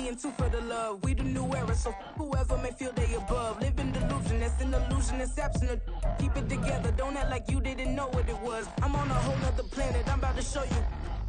money and two for the love. We the new era, so whoever may feel they above. Live in delusion, that's an illusion, inception of keep it together, don't act like you didn't know what it was. I'm on a whole nother planet, I'm about to show you.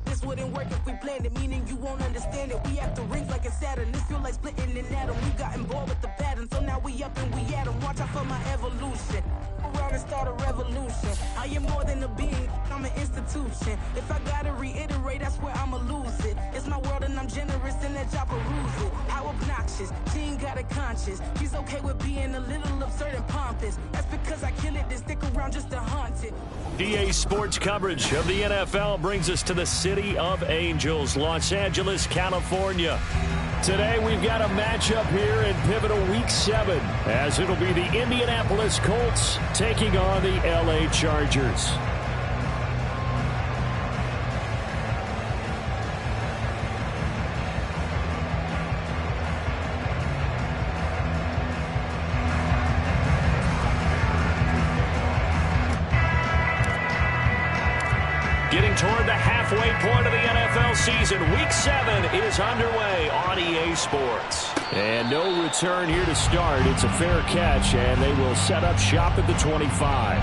This wouldn't work if we planned it, meaning you won't understand it. We have to rings like a Saturn, this feel like splitting an atom. We got involved with the pattern, so now we up and we at 'em. Watch out for my evolution, around and start a revolution. I am more than a being, I'm an institution. If I gotta reiterate, that's where I'ma lose it. It's my world and I'm generous and that job peruse it. How obnoxious, she ain't got a conscience. She's okay with being a little absurd and pompous. That's because I kill it, then stick around just to haunt it. EA Sports coverage of the NFL brings us to the City of Angels, Los Angeles, California. Today we've got a matchup here in pivotal Week 7, as it'll be the Indianapolis Colts taking on the LA Chargers. Getting toward the halfway point of the NFL season, Week 7 is underway on EA Sports. And no return here to start. It's a fair catch, and they will set up shop at the 25.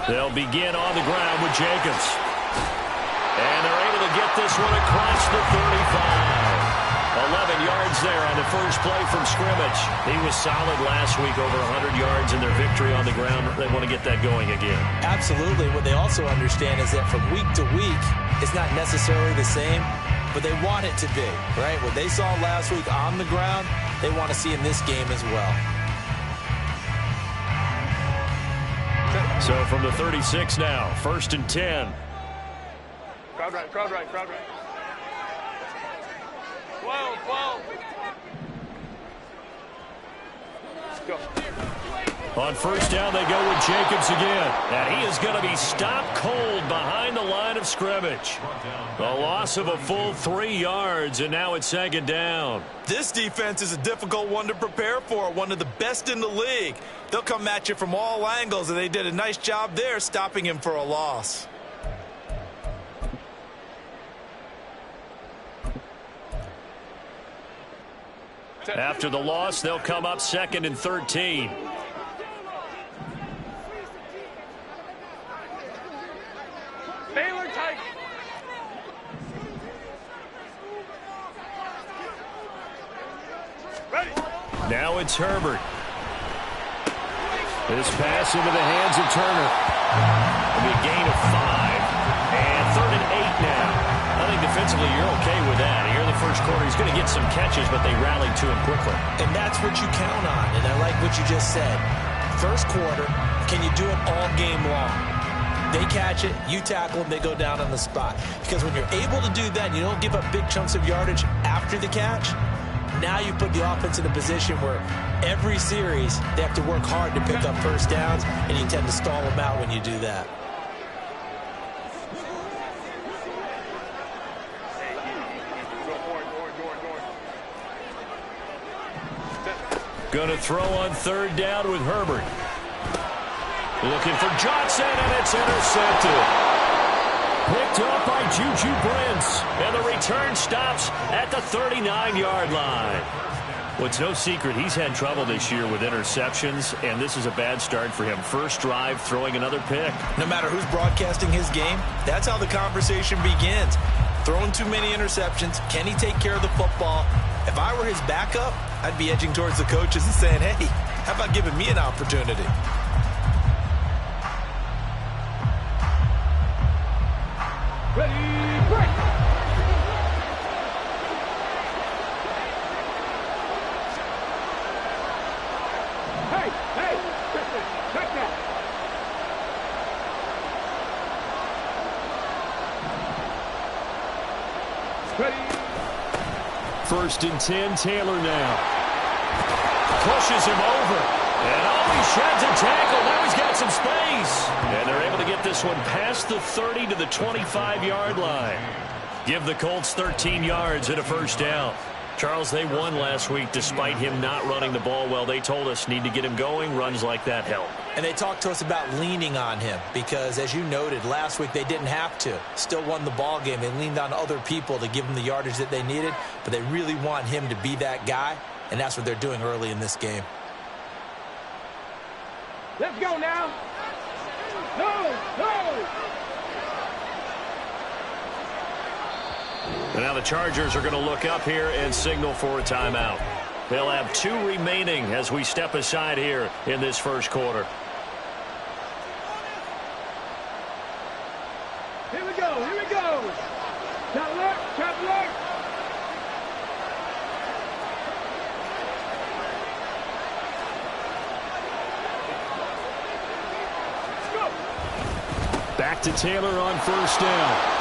They'll begin on the ground with Jacobs. And they're able to get this one across the 35. 11 yards there on the first play from scrimmage. He was solid last week, over 100 yards in their victory on the ground. They want to get that going again. Absolutely. What they also understand is that from week to week, it's not necessarily the same, but they want it to be, right? What they saw last week on the ground, they want to see in this game as well. So from the 36 now, 1st and 10. Crowd right, crowd right, crowd right. 12, 12. Let's go. On first down, they go with Jacobs again. And he is going to be stopped cold behind the line of scrimmage. A loss of a full 3 yards, and now it's 2nd down. This defense is a difficult one to prepare for, one of the best in the league. They'll come at you from all angles, and they did a nice job there stopping him for a loss. After the loss, they'll come up 2nd and 13. Baylor tight. Ready. Now it's Herbert. This pass into the hands of Turner. It'll be a gain of 5. And 3rd and 8 now. I think defensively you're okay with that. Here in the first quarter, he's going to get some catches, but they rallied to him quickly. And that's what you count on, and I like what you just said. First quarter, can you do it all game long? They catch it, you tackle them, they go down on the spot. Because when you're able to do that, you don't give up big chunks of yardage after the catch, now you put the offense in a position where every series they have to work hard to pick up first downs, and you tend to stall them out when you do that. Going to throw on 3rd down with Herbert. Looking for Johnson, and it's intercepted. Picked up by Juju Brents, and the return stops at the 39-yard line. Well, it's no secret he's had trouble this year with interceptions, and this is a bad start for him. First drive, throwing another pick. No matter who's broadcasting his game, that's how the conversation begins. Throwing too many interceptions, can he take care of the football? If I were his backup, I'd be edging towards the coaches and saying, hey, how about giving me an opportunity? Ready, break. Hey, check that. 1st and 10, Taylor now. Pushes him over. And he sheds a tackle. Now he's got some space. And they're able to get this one past the 30 to the 25-yard line. Give the Colts 13 yards and a 1st down. Charles, they won last week despite him not running the ball well. They told us need to get him going. Runs like that help. And they talked to us about leaning on him because, as you noted, last week they didn't have to. Still won the ball game. They leaned on other people to give them the yardage that they needed, but they really want him to be that guy, and that's what they're doing early in this game. Let's go now. Go, go. And now the Chargers are going to look up here and signal for a timeout. They'll have 2 remaining as we step aside here in this 1st quarter. Here we go, here we go. Chop left, chop left. Let's go. Back to Taylor on 1st down.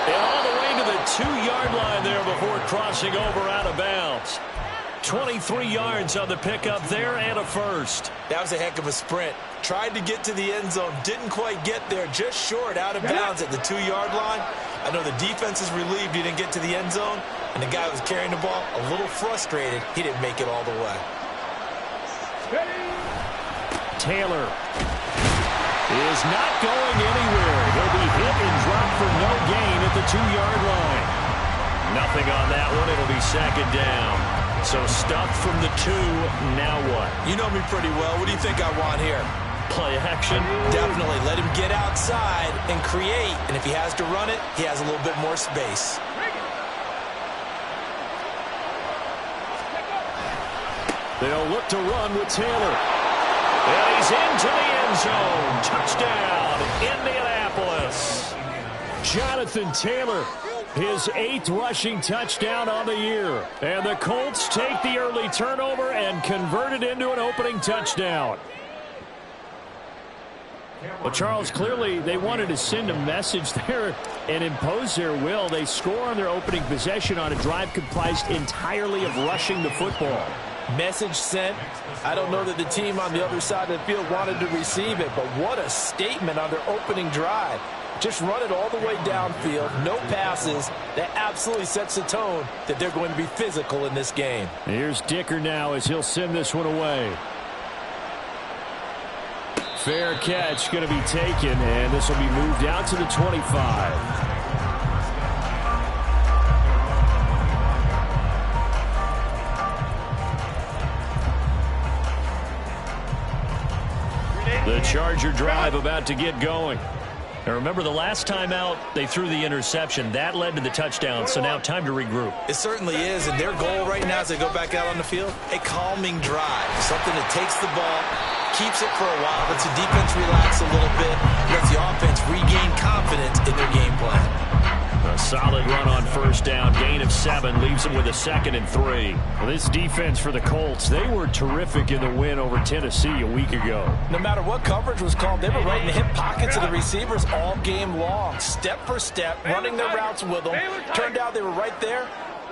And all the way to the 2-yard line there before crossing over out of bounds. 23 yards on the pickup there and a 1st. That was a heck of a sprint. Tried to get to the end zone. Didn't quite get there. Just short out of bounds at the 2-yard line. I know the defense is relieved he didn't get to the end zone. And the guy who was carrying the ball, a little frustrated, he didn't make it all the way. Taylor is not going anywhere. He'll be hit and dropped for no gain at the 2-yard line. Nothing on that one. It'll be 2nd down. So stuffed from the 2. Now what? You know me pretty well. What do you think I want here? Play action. Definitely. Let him get outside and create. And if he has to run it, he has a little bit more space. They'll look to run with Taylor. And he's into the end zone. Touchdown, Indianapolis. Jonathan Taylor, his 8th rushing touchdown on the year. And the Colts take the early turnover and convert it into an opening touchdown. Well, Charles, clearly they wanted to send a message there and impose their will. They score on their opening possession on a drive comprised entirely of rushing the football. Message sent. I don't know that the team on the other side of the field wanted to receive it, but what a statement on their opening drive. Just run it all the way downfield, no passes. That absolutely sets the tone that they're going to be physical in this game. Here's Dicker now as he'll send this one away. Fair catch going to be taken, and this will be moved out to the 25. The Charger drive about to get going. And remember, the last time out, they threw the interception. That led to the touchdown, so now time to regroup. It certainly is, and their goal right now as they go back out on the field, a calming drive. Something that takes the ball, keeps it for a while, lets the defense relax a little bit, lets the offense regain confidence in their game plan. A solid run on 1st down. Gain of 7 leaves them with a 2nd and 3. Well, this defense for the Colts, they were terrific in the win over Tennessee a week ago. No matter what coverage was called, they were right in the hip pockets of the receivers all game long. Step for step, running their routes with them. Turned out they were right there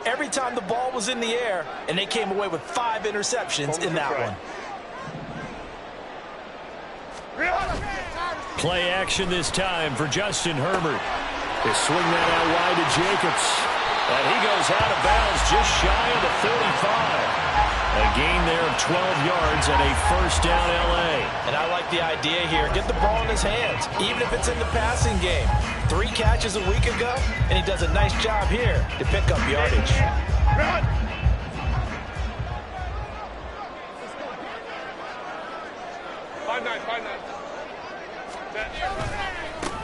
every time the ball was in the air, and they came away with 5 interceptions in that one. Play action this time for Justin Herbert. They swing that out wide to Jacobs. And he goes out of bounds just shy of the 45. A gain there of 12 yards and a 1st down L.A. And I like the idea here. Get the ball in his hands, even if it's in the passing game. 3 catches a week ago, and he does a nice job here to pick up yardage. Run. Five nine.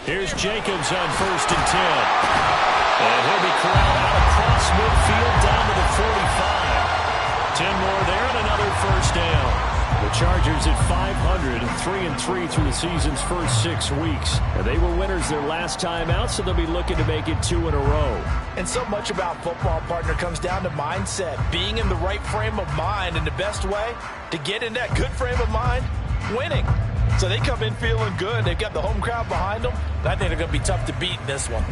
Here's Jacobs on 1st and 10. And he'll be corralled out across midfield down to the 45. 10 more there and another 1st down. The Chargers at 500 and 3-3 through the season's first 6 weeks. And they were winners their last time out, so they'll be looking to make it 2 in a row. And so much about football, partner, comes down to mindset. Being in the right frame of mind, and the best way to get in that good frame of mind, winning. So they come in feeling good. They've got the home crowd behind them. I think they're going to be tough to beat in this one.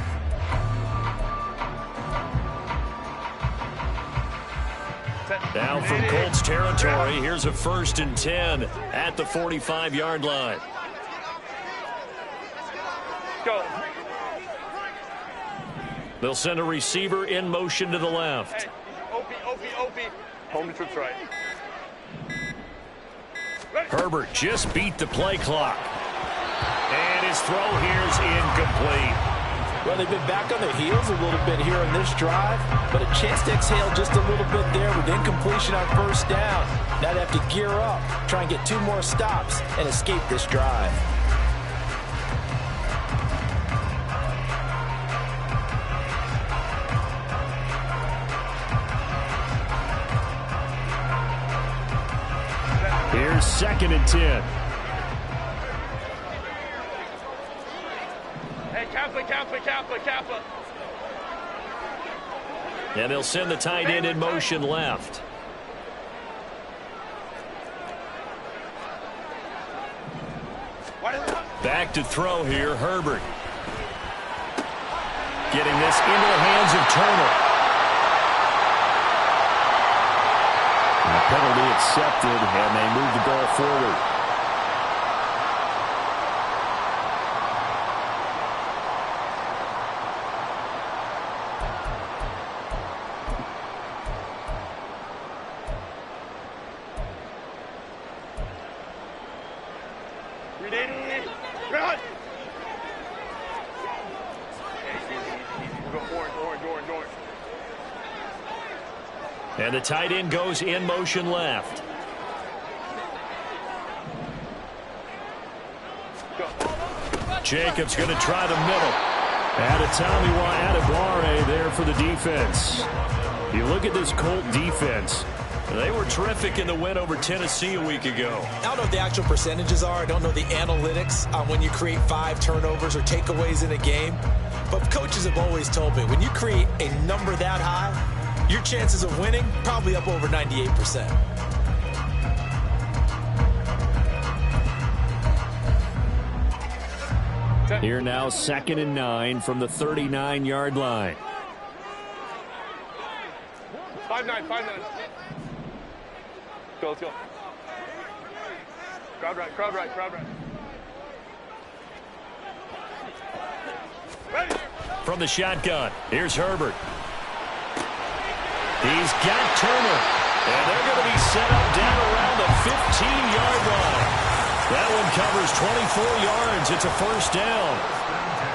Now from Colts territory, here's a 1st and 10 at the 45-yard line. Go. They'll send a receiver in motion to the left. Hey, Opie. Home to trips right. Herbert just beat the play clock. And his throw here's incomplete. Well, they've been back on their heels a little bit here on this drive, but a chance to exhale just a little bit there with incompletion on 1st down. Now they have to gear up, try and get 2 more stops, and escape this drive. Here's 2nd and 10. Hey, Kappa. And they'll send the tight end in motion left. Back to throw here, Herbert. Getting this into the hands of Turner. And the penalty accepted, and they move the ball forward. Run! We'll go orange. And the tight end goes in motion left. Jacobs going to try the middle. Adetomiwa Adebawore there for the defense. You look at this Colt defense. They were terrific in the win over Tennessee a week ago. I don't know what the actual percentages are. I don't know the analytics on when you create 5 turnovers or takeaways in a game. But coaches have always told me, when you create a number that high, your chances of winning probably up over 98%. Here now 2nd and 9 from the 39-yard line. 5-9. Let's go. Crowd right. Ready. From the shotgun, here's Herbert. He's got Turner. And they're going to be set up down around the 15-yard line. That one covers 24 yards. It's a 1st down.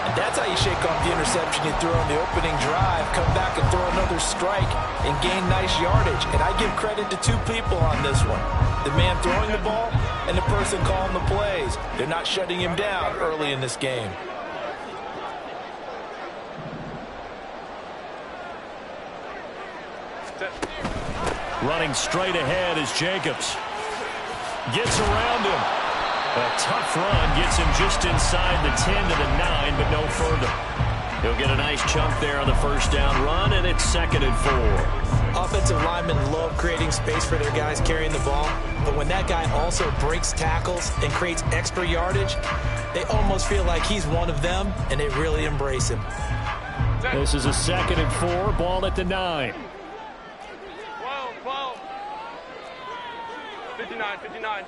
And that's how you shake off the interception you threw on the opening drive, come back and throw another strike and gain nice yardage. And I give credit to 2 people on this one. The man throwing the ball and the person calling the plays. They're not shutting him down early in this game. Running straight ahead is Jacobs. Gets around him. A tough run gets him just inside the 10 to the 9, but no further. He'll get a nice chunk there on the 1st down run, and it's 2nd and 4. Offensive linemen love creating space for their guys carrying the ball, but when that guy also breaks tackles and creates extra yardage, they almost feel like he's one of them, and they really embrace him. This is a 2nd and 4, ball at the 9. 12. 59.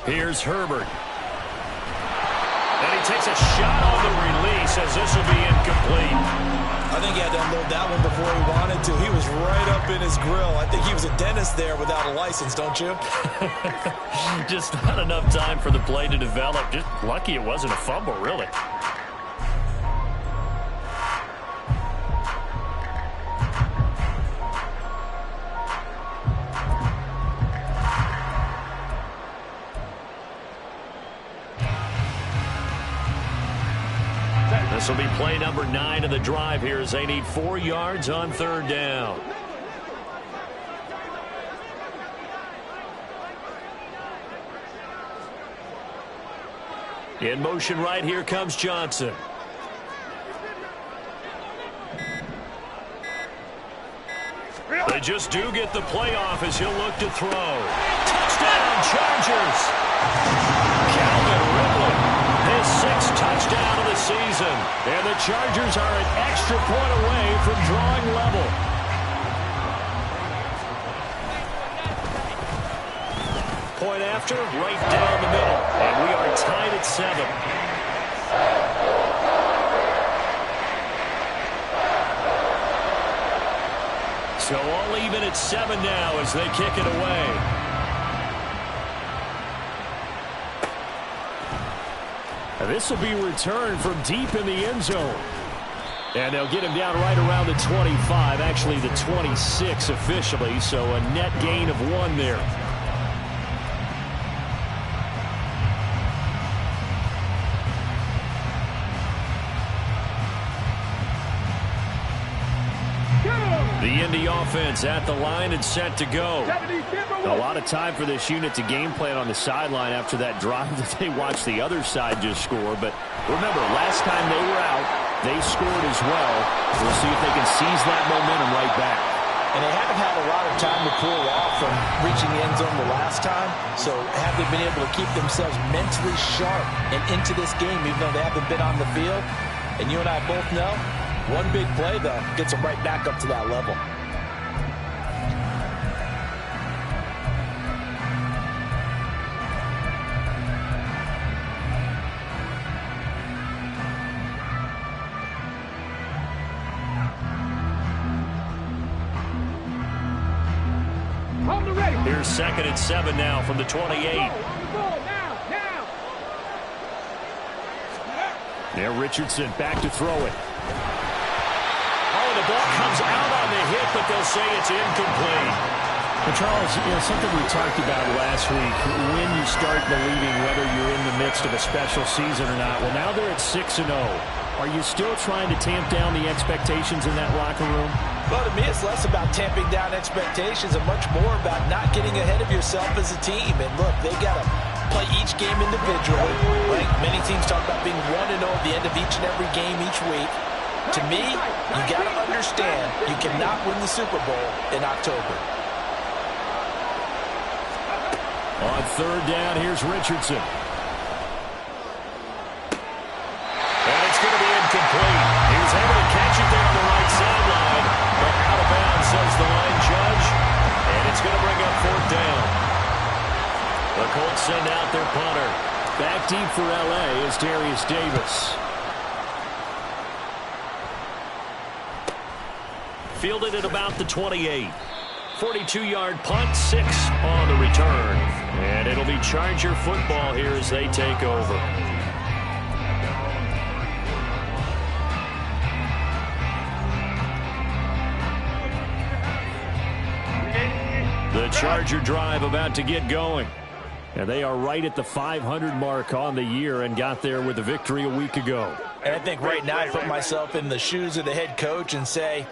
Here's Herbert. And he takes a shot on the release as this will be incomplete. I think he had to unload that one before he wanted to. He was right up in his grill. I think he was a dentist there without a license, don't you? Just not enough time for the play to develop. Just lucky it wasn't a fumble, really. This will be play number 9 of the drive here as they need 4 yards on 3rd down. In motion right here comes Johnson. They just do get the playoff as he'll look to throw. Touchdown, Chargers! Calvin Ridley, his 6th touchdown of the season. And the Chargers are an extra point away from drawing level. after, right down the middle. And we are tied at 7. So all even at 7 now as they kick it away. This will be returned from deep in the end zone. And they'll get him down right around the 25, actually the 26 officially, so a net gain of 1 there. The Indy offense at the line and set to go. A lot of time for this unit to game plan on the sideline after that drive that they watched the other side just score. But remember, last time they were out, they scored as well. We'll see if they can seize that momentum right back. And they haven't had a lot of time to cool off from reaching the end zone the last time. So have they been able to keep themselves mentally sharp and into this game, even though they haven't been on the field? And you and I both know, one big play, though, gets them right back up to that level. Here's 2nd and 7 now from the 28. There, Richardson back to throw it. Oh, the ball comes out on the hit, but they'll say it's incomplete. Well, Charles, something we talked about last week, when you start believing whether you're in the midst of a special season or not. Well, now they're at 6-0. Are you still trying to tamp down the expectations in that locker room? Well, to me, it's less about tamping down expectations and much more about not getting ahead of yourself as a team. And look, they got to play each game individually, right? Many teams talk about being 1-0 at the end of each and every game each week. To me, you got to understand you cannot win the Super Bowl in October. On 3rd down, here's Richardson. And it's going to be incomplete. He was able to catch it there on the right sideline, but out of bounds, says the line judge. And it's going to bring up 4th down. The Colts send out their punter. Back deep for L.A. is Darius Davis. Fielded at about the 28. 42-yard punt, 6 on the return. And it'll be Charger football here as they take over. The Charger drive about to get going. And they are right at the 500 mark on the year and got there with a victory a week ago. And I think right now I put myself in the shoes of the head coach and say,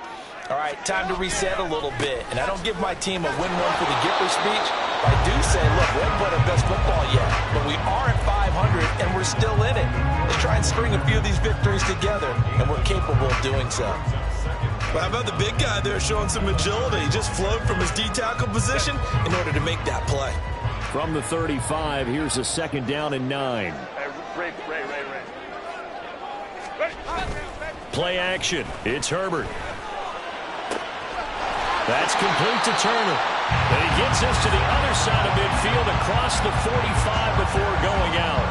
all right, time to reset a little bit. And I don't give my team a win one for the Gipper speech. I do say, look, we haven't played our best football yet, but we are at 500 and we're still in it. Let's try and string a few of these victories together, and we're capable of doing so. Well, how about the big guy there showing some agility? He just flowed from his D-tackle position in order to make that play. From the 35, here's a 2nd down and 9. Ray. Play action. It's Herbert. That's complete to Turner. And he gets us to the other side of midfield across the 45 before going out.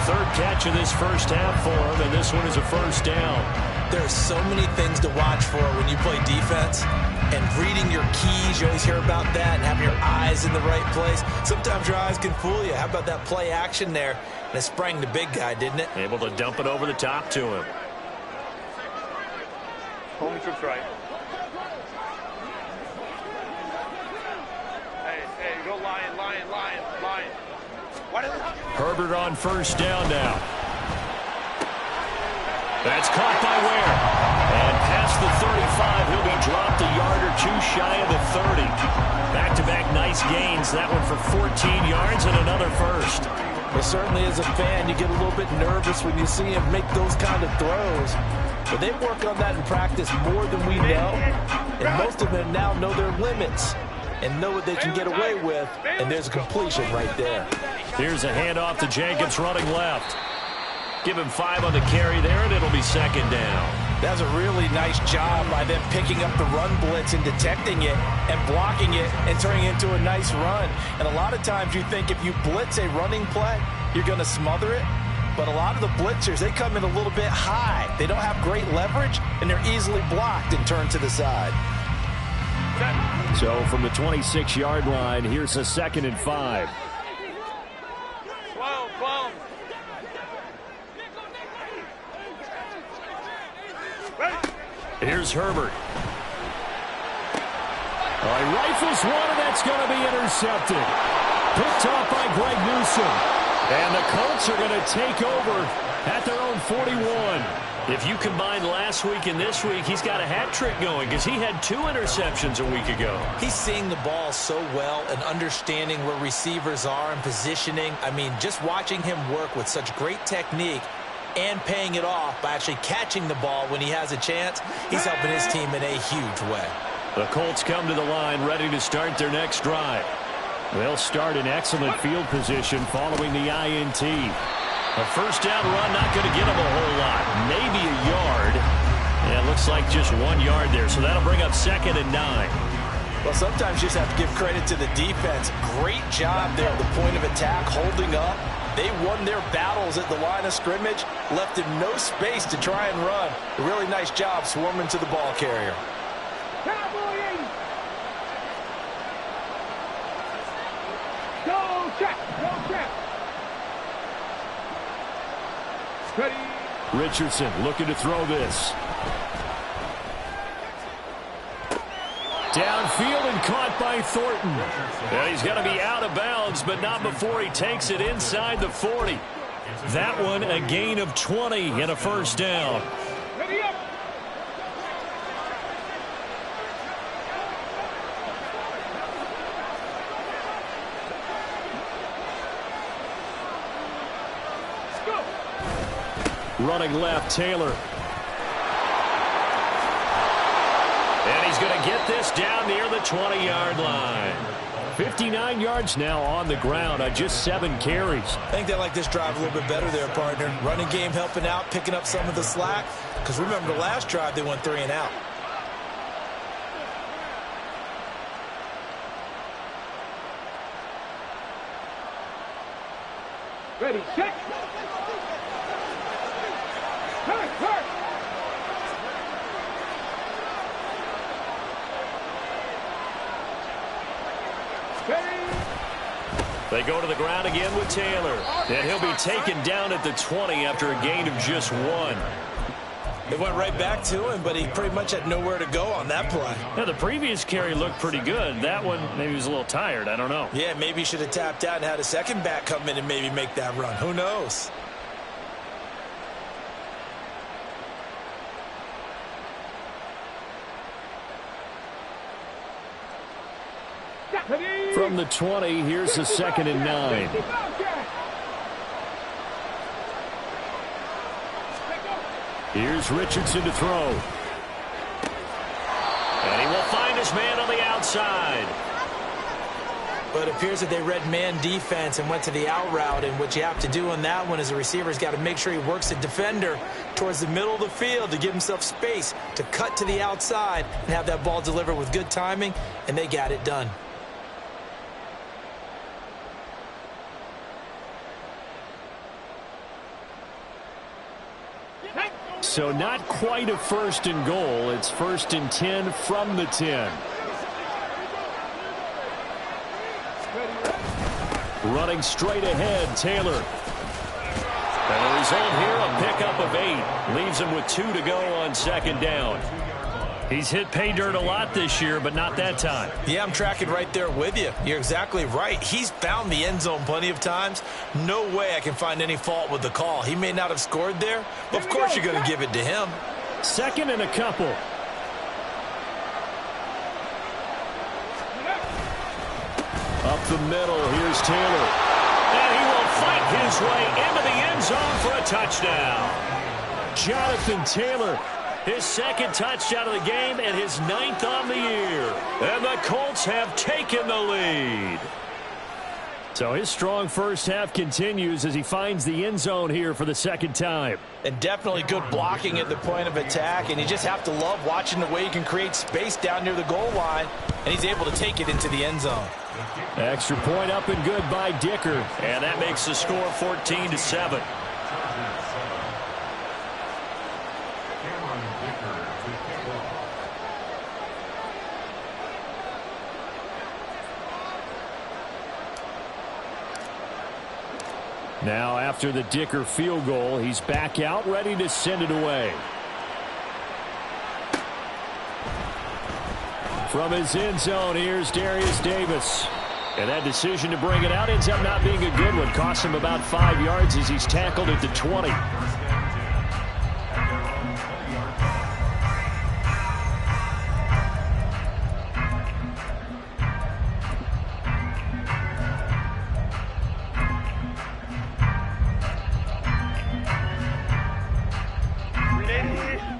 3rd catch of this first half for him, and this one is a 1st down. There are so many things to watch for when you play defense. And reading your keys, you always hear about that, and having your eyes in the right place. Sometimes your eyes can fool you. How about that play action there? And it sprang the big guy, didn't it? Able to dump it over the top to him. Home trips right. Hey, go Lion. Herbert on 1st down now. That's caught by Ware. And past the 35, he'll be dropped a yard or 2 shy of the 30. Back-to-back nice gains. That one for 14 yards and another 1st. Well, certainly as a fan, you get a little bit nervous when you see him make those kind of throws. But they work on that in practice more than we know. And most of them now know their limits and know what they can get away with. And there's a completion right there. Here's a handoff to Jacobs running left. Give him 5 on the carry there, and it'll be 2nd down. That's a really nice job by them picking up the run blitz and detecting it and blocking it and turning it into a nice run. And a lot of times you think if you blitz a running play, you're going to smother it. But a lot of the blitzers, they come in a little bit high. They don't have great leverage, and they're easily blocked and turned to the side. So from the 26-yard line, here's a 2nd and 5. Here's Herbert. Oh, he rifles one, and that's going to be intercepted. Picked off by Greg Newsome. And the Colts are going to take over at their own 41. If you combine last week and this week, he's got a hat trick going because he had 2 interceptions a week ago. He's seeing the ball so well and understanding where receivers are and positioning. I mean, just watching him work with such great technique and paying it off by actually catching the ball when he has a chance, he's helping his team in a huge way. The Colts come to the line ready to start their next drive. They'll start in excellent field position following the INT. A first down run, not going to get him a whole lot. Maybe a yard. And it looks like just 1 yard there. So that'll bring up 2nd and 9. Well, sometimes you just have to give credit to the defense. Great job there at the point of attack, holding up. They won their battles at the line of scrimmage, left him no space to try and run. A really nice job swarming to the ball carrier. Go check. Ready. Richardson looking to throw this. Downfield and caught by Thornton. And he's going to be out of bounds, but not before he takes it inside the 40. That one a gain of 20 and a first down. Ready up. Running left, Taylor. And he's going to get this down near the 20-yard line. 59 yards now on the ground on just 7 carries. I think they like this drive a little bit better there, partner. Running game helping out, picking up some of the slack. Because remember, the last drive, they went 3 and out. Ready, check. Hurt. They go to the ground again with Taylor. And he'll be taken down at the 20 after a gain of just 1. They went right back to him, but he pretty much had nowhere to go on that play. Now, the previous carry looked pretty good. That one, maybe he was a little tired. I don't know. Yeah, maybe he should have tapped out and had a second back come in and maybe make that run. Who knows? From the 20, here's the 2nd and 9. Here's Richardson to throw. And he will find his man on the outside. But it appears that they read man defense and went to the out route. And what you have to do on that one is the receiver's got to make sure he works the defender towards the middle of the field to give himself space to cut to the outside and have that ball delivered with good timing. And they got it done. So not quite a 1st and goal. It's 1st and 10 from the 10. Running straight ahead, Taylor. And the result here, a pickup of 8. Leaves him with 2 to go on 2nd down. He's hit pay dirt a lot this year, but not that time. Yeah, I'm tracking right there with you. You're exactly right. He's found the end zone plenty of times. No way I can find any fault with the call. He may not have scored there, but of course you're going to give it to him. 2nd and a couple. Up the middle, here's Taylor. And he will fight his way into the end zone for a touchdown. Jonathan Taylor. His 2nd touchdown of the game and his 9th on the year. And the Colts have taken the lead. So his strong first half continues as he finds the end zone here for the second time. And definitely good blocking at the point of attack, and you just have to love watching the way he can create space down near the goal line, and he's able to take it into the end zone. Extra point up and good by Dicker. And that makes the score 14-7. Now after the Dicker field goal, he's back out ready to send it away. From his end zone, here's Darius Davis. And that decision to bring it out ends up not being a good one. Costs him about 5 yards as he's tackled at the 20.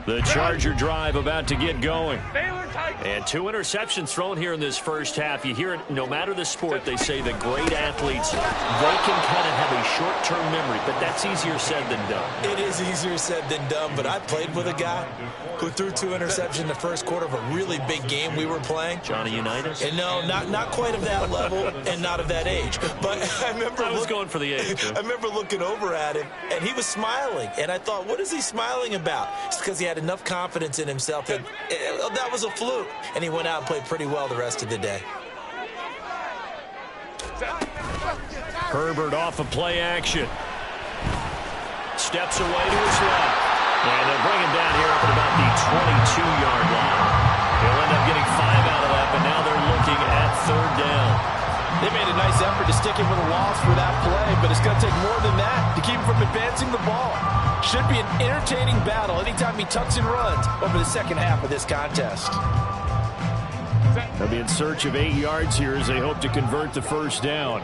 The Charger drive about to get going. And 2 interceptions thrown here in this first half. You hear it, no matter the sport, they say the great athletes, they can kind of have a short-term memory, but that's easier said than done. It is easier said than done, but I played with a guy who threw 2 interceptions in the first quarter of a really big game we were playing. Johnny Unitas? And no, not quite of that level and not of that age. But I remember I was going for the age. I remember looking over at him, and he was smiling. And I thought, what is he smiling about? It's because he had enough confidence in himself that that was a fluke. And he went out and played pretty well the rest of the day. Herbert off of play action. Steps away to his left. And they'll bring him down here up at about the 22-yard line. He'll end up getting 5 out of that, but now they're looking at 3rd down. They made a nice effort to stick him with a loss for that play, but it's going to take more than that to keep him from advancing the ball. Should be an entertaining battle anytime he tucks and runs over the second half of this contest. They'll be in search of 8 yards here as they hope to convert the first down.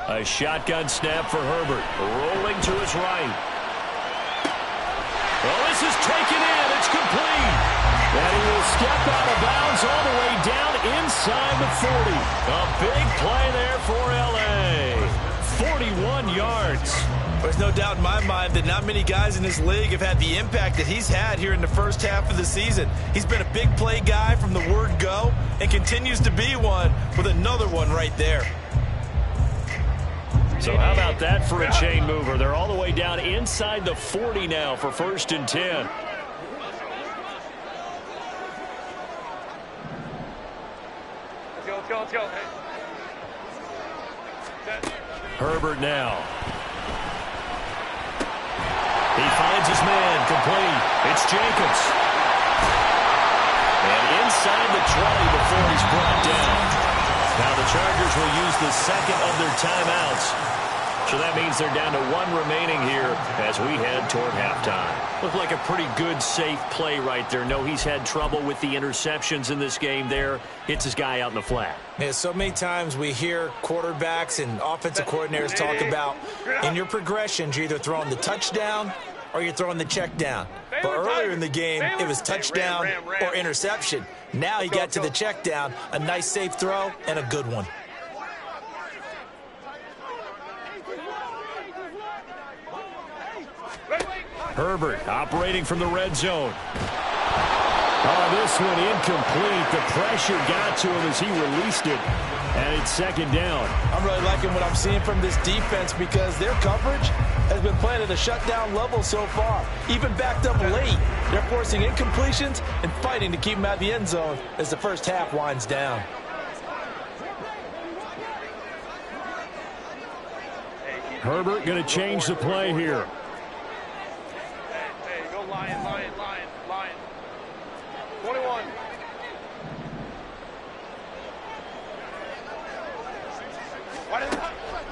A shotgun snap for Herbert. Rolling to his right. Well, this is taken in. It's complete. And he will step out of bounds all the way down inside the 40. A big play there for L.A. 41 yards. There's no doubt in my mind that not many guys in this league have had the impact that he's had here in the first half of the season. He's been a big play guy from the word go and continues to be one with another one right there. So how about that for a chain mover? They're all the way down inside the 40 now for 1st and 10. Let's go. Herbert now. He finds his man, complete. It's Jacobs. And inside the 20 before he's brought down. Now the Chargers will use the second of their timeouts. So that means they're down to 1 remaining here as we head toward halftime. Looked like a pretty good, safe play right there. No, he's had trouble with the interceptions in this game there. Hits his guy out in the flat. Yeah, so many times we hear quarterbacks and offensive coordinators talk about in your progressions, you're either throwing the touchdown or you're throwing the check down. But earlier in the game, it was touchdown or interception. Now he got to the check down, a nice safe throw, and a good one. Herbert operating from the red zone. Oh, this one incomplete. The pressure got to him as he released it. And it's 2nd down. I'm really liking what I'm seeing from this defense because their coverage has been playing at a shutdown level so far. Even backed up late, they're forcing incompletions and fighting to keep them out of the end zone as the first half winds down. Herbert going to change the play here. Hey, go Lion. 21.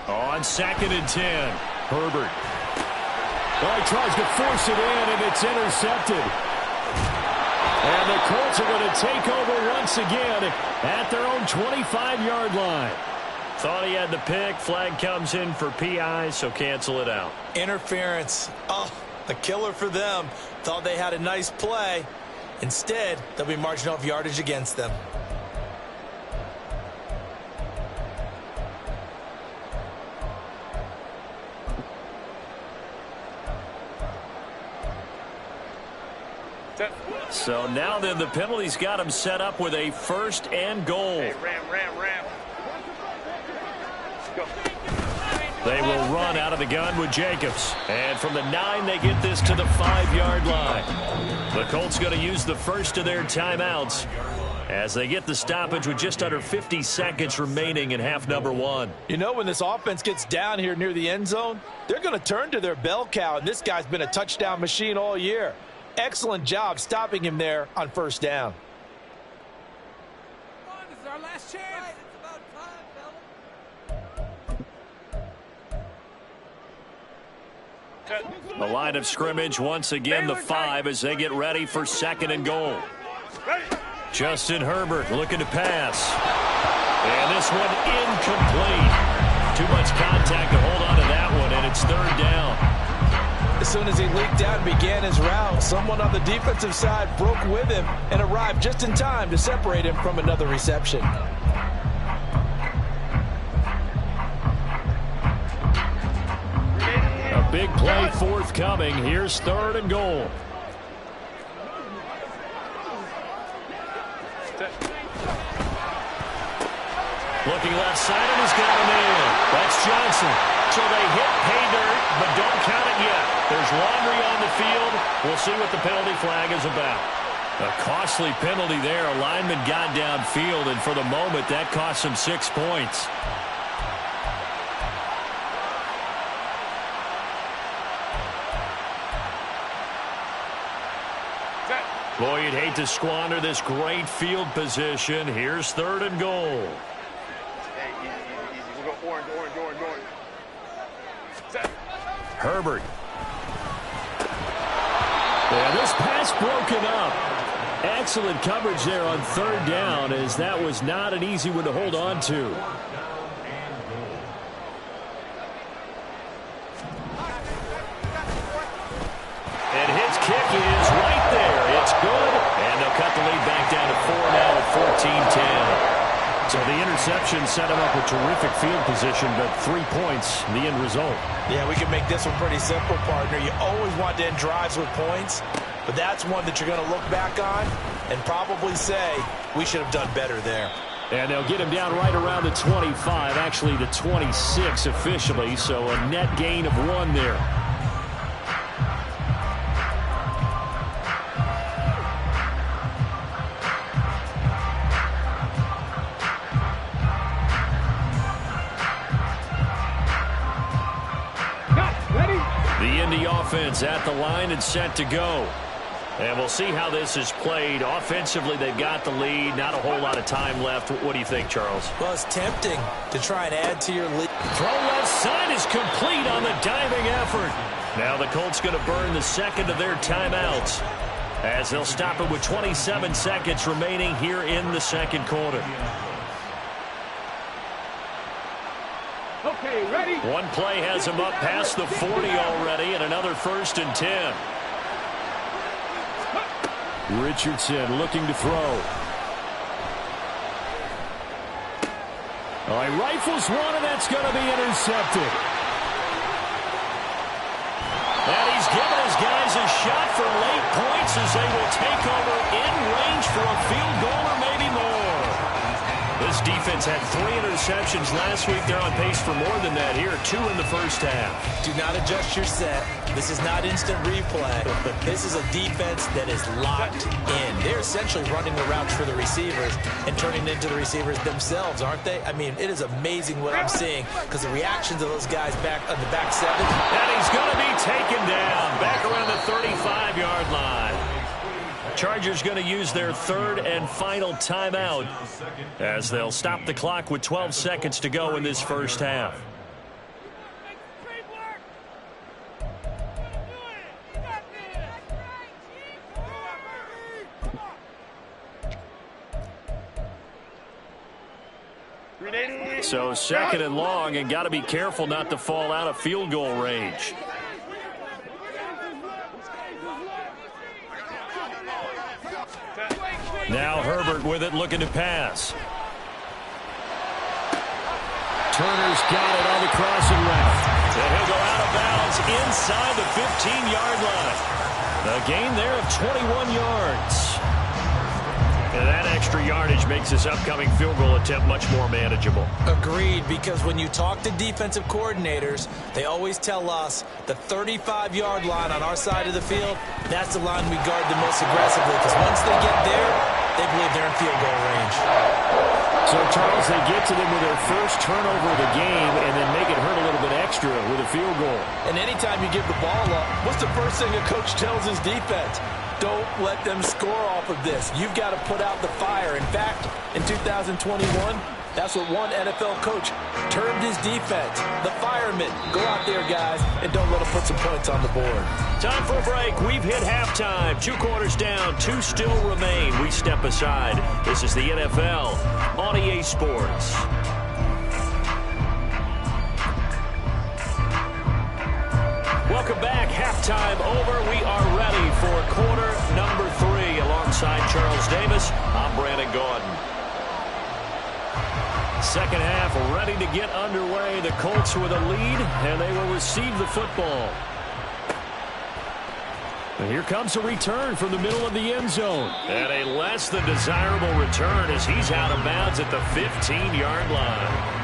On 2nd and 10, Herbert. Well, he tries to force it in, and it's intercepted. And the Colts are going to take over once again at their own 25-yard line. Thought he had the pick. Flag comes in for PI, so cancel it out. Interference. Oh, a killer for them. Thought they had a nice play, Instead, they'll be marching off yardage against them. So now then the penalty's got him set up with a 1st and goal. Hey, ram. Go. They will run out of the gun with Jacobs. And from the 9, they get this to the 5-yard line. The Colts going to use the first of their timeouts as they get the stoppage with just under 50 seconds remaining in half number 1. You know, when this offense gets down here near the end zone, they're going to turn to their bell cow, and this guy's been a touchdown machine all year. Excellent job stopping him there on 1st down. This is our last chance. It's about time, fella. The line of scrimmage once again the 5 as they get ready for 2nd and goal. Justin Herbert looking to pass. And this one incomplete. Too much contact to hold on to that one, and it's 3rd down. As soon as he leaked out and began his route, someone on the defensive side broke with him and arrived just in time to separate him from another reception. A big play forthcoming. Here's 3rd and goal. Looking left side, and he's got him in. That's Johnson. So they hit pay dirt, but don't count it yet. There's laundry on the field. We'll see what the penalty flag is about. A costly penalty there. A lineman got downfield, and for the moment, that cost him 6 points. Boy, you'd hate to squander this great field position. Here's 3rd and goal. Hey, easy. We'll go orange. Herbert. Yeah, this pass broken up. Excellent coverage there on 3rd down, as that was not an easy one to hold on to. And his kick is right there. It's good. And they'll cut the lead back down to 4 now at 14-10. So the interception set him up with terrific field position, but 3 points, the end result. Yeah, we can make this one pretty simple, partner. You always want to end drives with points, but that's one that you're going to look back on and probably say, we should have done better there. And they'll get him down right around the 25, actually the 26 officially, so a net gain of 1 there. Offense at the line and set to go. And we'll see how this is played. Offensively, they've got the lead. Not a whole lot of time left. What do you think, Charles? Well, it's tempting to try and add to your lead. Throw left side is complete on the diving effort. Now the Colts going to burn the 2nd of their timeouts as they'll stop it with 27 seconds remaining here in the 2nd quarter. Okay, ready? One play has him up past the 40 already, and another 1st and 10. Richardson looking to throw. All right, rifles one, and that's going to be intercepted. And he's given his guys a shot for late points as they will take over in range for a field goal or maybe more. This defense had 3 interceptions last week. They're on pace for more than that here. 2 in the first half. Do not adjust your set. This is not instant replay. This is a defense that is locked in. They're essentially running the routes for the receivers and turning into the receivers themselves, aren't they? I mean, it is amazing what I'm seeing because the reactions of those guys back on the back 7. And he's going to be taken down back around the 35-yard line. Chargers going to use their 3rd and final timeout as they'll stop the clock with 12 seconds to go in this first half. So 2nd and long, and got to be careful not to fall out of field goal range. Now Herbert with it, looking to pass. Turner's got it on the crossing route. And he'll go out of bounds inside the 15-yard line. A gain there of 21 yards. And that extra yardage makes this upcoming field goal attempt much more manageable. Agreed, because when you talk to defensive coordinators, they always tell us the 35-yard line on our side of the field, that's the line we guard the most aggressively, because once they get there, they believe they're in field goal range. So, Charles, they get to them with their first turnover of the game and then make it hurt a little bit extra with a field goal. And anytime you give the ball up, what's the first thing a coach tells his defense? Don't let them score off of this. You've got to put out the fire. In fact, in 2021, that's what one NFL coach termed his defense. The firemen. Go out there, guys, and don't let them put some points on the board. Time for a break. We've hit halftime. 2 quarters down. 2 still remain. We step aside. This is the NFL on EA Sports. Welcome back. Halftime over. We are ready for quarter number 3. Alongside Charles Davis, I'm Brandon Gordon. Second half ready to get underway. The Colts with a lead, and they will receive the football. And here comes a return from the middle of the end zone. And a less than desirable return as he's out of bounds at the 15-yard line.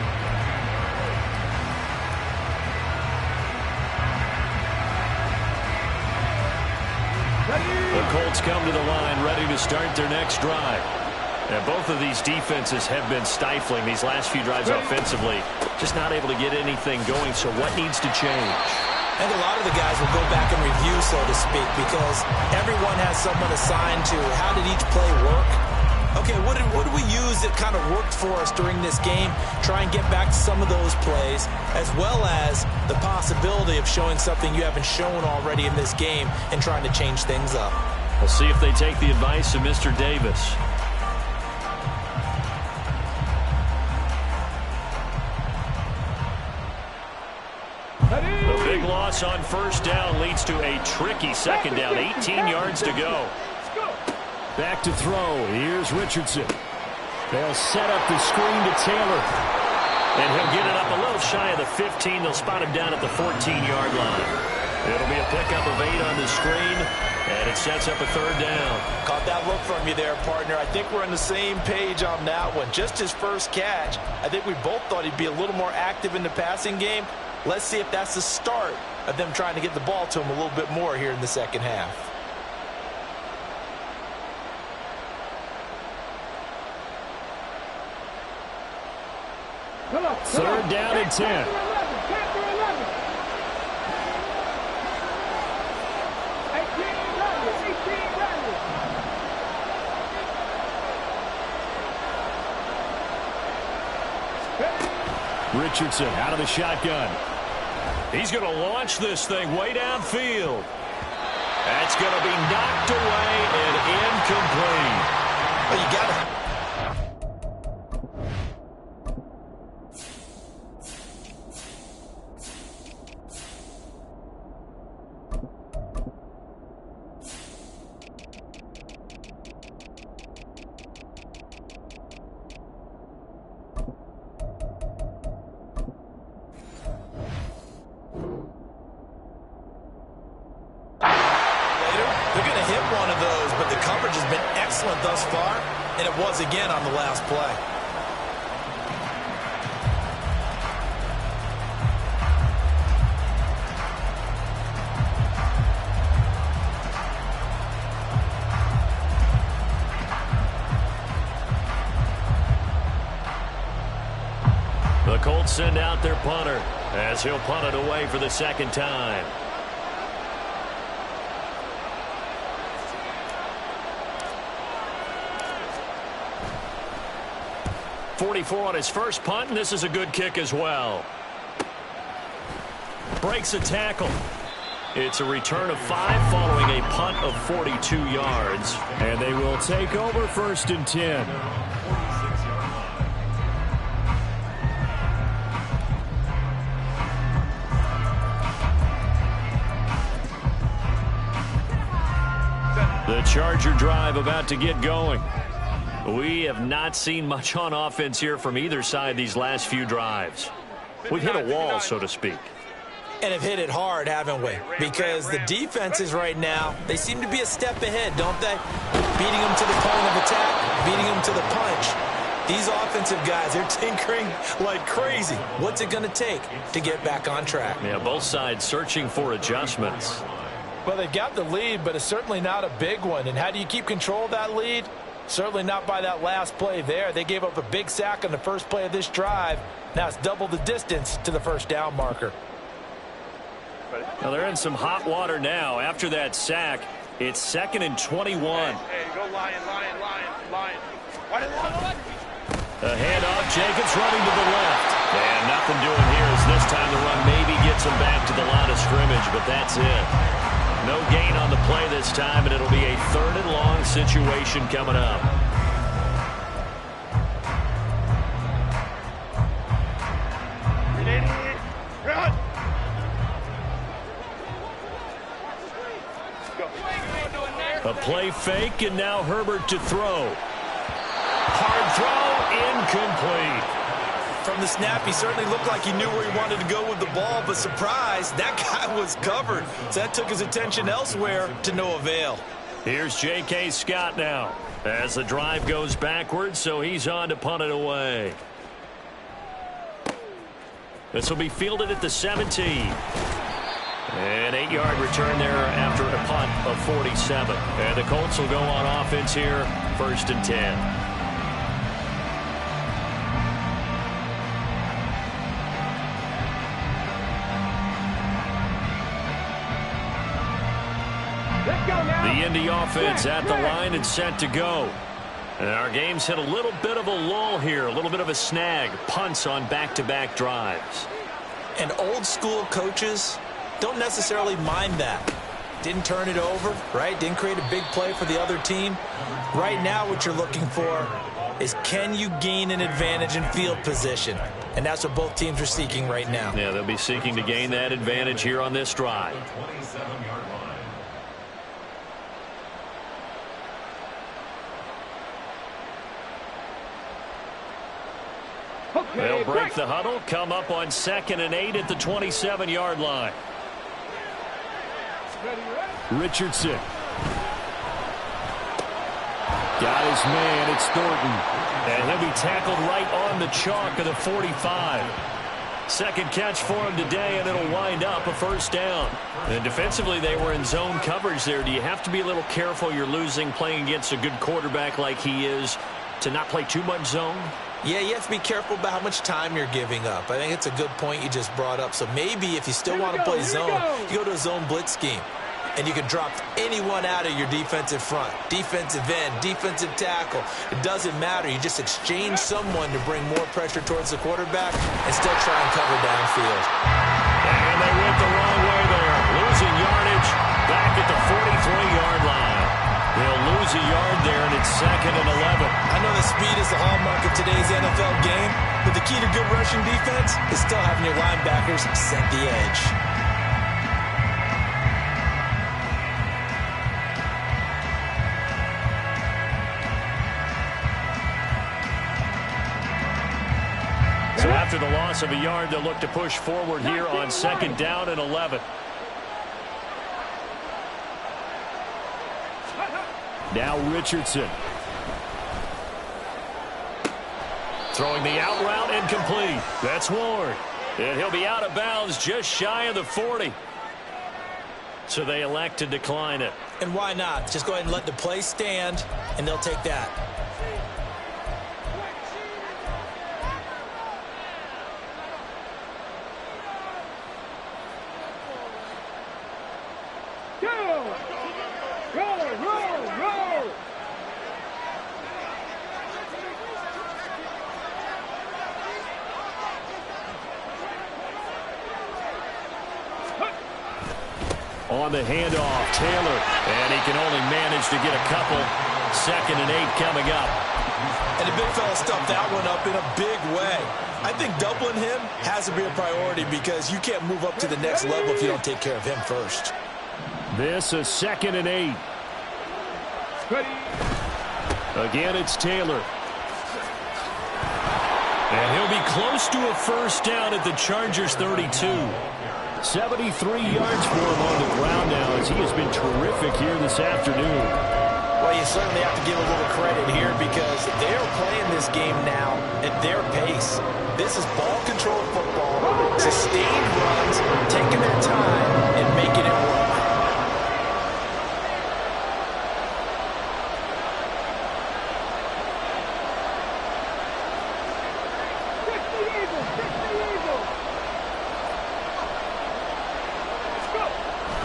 The Colts come to the line ready to start their next drive. And both of these defenses have been stifling these last few drives offensively. Just not able to get anything going, so what needs to change? I think a lot of the guys will go back and review, so to speak, because everyone has someone assigned to how did each play work. Okay, what did we use that kind of worked for us during this game? Try and get back to some of those plays, as well as the possibility of showing something you haven't shown already in this game and trying to change things up. We'll see if they take the advice of Mr. Davis. The big loss on first down leads to a tricky second down. 18 yards to go. Back to throw. Here's Richardson. They'll set up the screen to Taylor. And he'll get it up a little shy of the 15. They'll spot him down at the 14-yard line. It'll be a pickup of 8 on the screen, and it sets up a third down. Caught that look from you there, partner. I think we're on the same page on that one. Just his first catch, I think we both thought he'd be a little more active in the passing game. Let's see if that's the start of them trying to get the ball to him a little bit more here in the second half. Third down and 10. Richardson out of the shotgun. He's going to launch this thing way downfield. That's going to be knocked away and incomplete. Oh, you got it. Thus far, and it was again on the last play. The Colts send out their punter as he'll punt it away for the second time. 44 on his first punt, and this is a good kick as well. Breaks a tackle. It's a return of 5 following a punt of 42 yards. And they will take over first and 10. The Charger drive about to get going. We have not seen much on offense here from either side these last few drives. We've hit a wall, so to speak. And have hit it hard, haven't we? Because the defenses right now, they seem to be a step ahead, don't they? Beating them to the point of attack, beating them to the punch. These offensive guys, they're tinkering like crazy. What's it going to take to get back on track? Yeah, both sides searching for adjustments. Well, they've got the lead, but it's certainly not a big one. And how do you keep control of that lead? Certainly not by that last play there. They gave up a big sack on the first play of this drive. Now it's double the distance to the first down marker. Well, they're in some hot water now. After that sack, it's 2nd and 21. Hey, go Lion. A handoff, Jacobs running to the left. And nothing doing here as this time the run maybe gets him back to the line of scrimmage, but that's it. No gain on the play this time, and it'll be a 3rd and long situation coming up. Run! A play fake, and now Herbert to throw. Hard throw, incomplete. From the snap, he certainly looked like he knew where he wanted to go with the ball, but surprise, that guy was covered. So that took his attention elsewhere to no avail. Here's J.K. Scott now as the drive goes backwards, so he's on to punt it away. This will be fielded at the 17. An 8-yard return there after a punt of 47. And the Colts will go on offense here, 1st and 10. The Indy offense at the line and set to go. And our game's hit a little bit of a lull here, a little bit of a snag. Punts on back-to-back drives. And old-school coaches don't necessarily mind that. Didn't turn it over, right? Didn't create a big play for the other team. Right now what you're looking for is can you gain an advantage in field position? And that's what both teams are seeking right now. Yeah, they'll be seeking to gain that advantage here on this drive. They'll break the huddle, come up on 2nd and 8 at the 27-yard line. Richardson. Got his man, it's Thornton. And he'll be tackled right on the chalk of the 45. Second catch for him today, and it'll wind up a 1st down. And defensively, they were in zone coverage there. Do you have to be a little careful? You're losing playing against a good quarterback like he is to not play too much zone? Yeah, you have to be careful about how much time you're giving up. I think it's a good point you just brought up. So maybe if you still want to play zone, you go to a zone blitz scheme. And you can drop anyone out of your defensive front. Defensive end, defensive tackle. It doesn't matter. You just exchange someone to bring more pressure towards the quarterback and still try and cover downfield. And they went the wrong way there. Losing yardage back at the 43-yard line. They'll lose a yard there, and it's 2nd and 11. I know the speed is the hallmark of today's NFL game, but the key to good rushing defense is still having your linebackers set the edge. So after the loss of a yard, they'll look to push forward here on 2nd down and 11. Now Richardson. Throwing the out route incomplete. That's Ward. And he'll be out of bounds just shy of the 40. So they elect to decline it. And why not? Just go ahead and let the play stand, and they'll take that. Roll! On the handoff, Taylor. And he can only manage to get a couple. 2nd and 8 coming up. And the big fella stuffed that one up in a big way. I think doubling him has to be a priority because you can't move up to the next level if you don't take care of him first. This is 2nd and 8. Again, it's Taylor. And he'll be close to a first down at the Chargers' 32. 73 yards for him on the ground now as he has been terrific here this afternoon. Well, you certainly have to give a little credit here because they're playing this game now at their pace. This is ball control football, sustained runs, taking their time and making it work.